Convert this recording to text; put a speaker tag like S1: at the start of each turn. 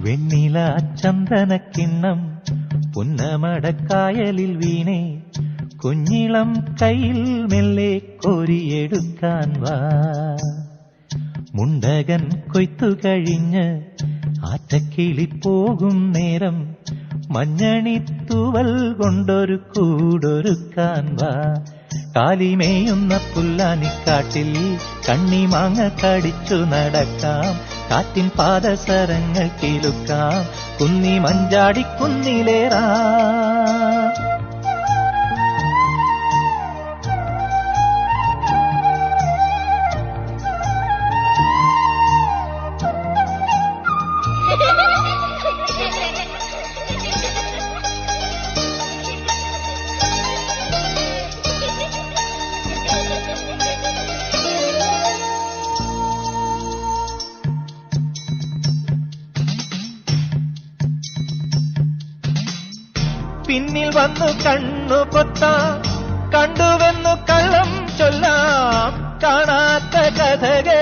S1: വെണ്ണില ചന്ദനക്കിണ്ണം പുന്നമടക്കായലിൽ വീണേ, കുഞ്ഞിളം കയ്യിൽ മെല്ലെ കോരിയെടുക്കാൻ വാ. മുണ്ടകൻ കൊയ്ത്തു കഴിഞ്ഞ് ആറ്റക്കിളി പോകും നേരം, മഞ്ഞണിത്തൂവൽ കൊണ്ടൊരു കൂടൊരുക്കാൻ വാ. കാലിമേയുന്ന പുല്ലാനിക്കാട്ടിൽ കണ്ണിമാങ്ങ കടിച്ചു നടക്കാം, കാറ്റിൻ പാദസരങ്ങൾ കിലുക്കാം, കുന്നി മഞ്ചാടി കുന്നിലേറാം. പിന്നിൽ വന്നു കണ്ണു പൊത്താം, കണ്ടുവെന്നു കള്ളം ചൊല്ലാം, കാണാത്ത കഥകൾ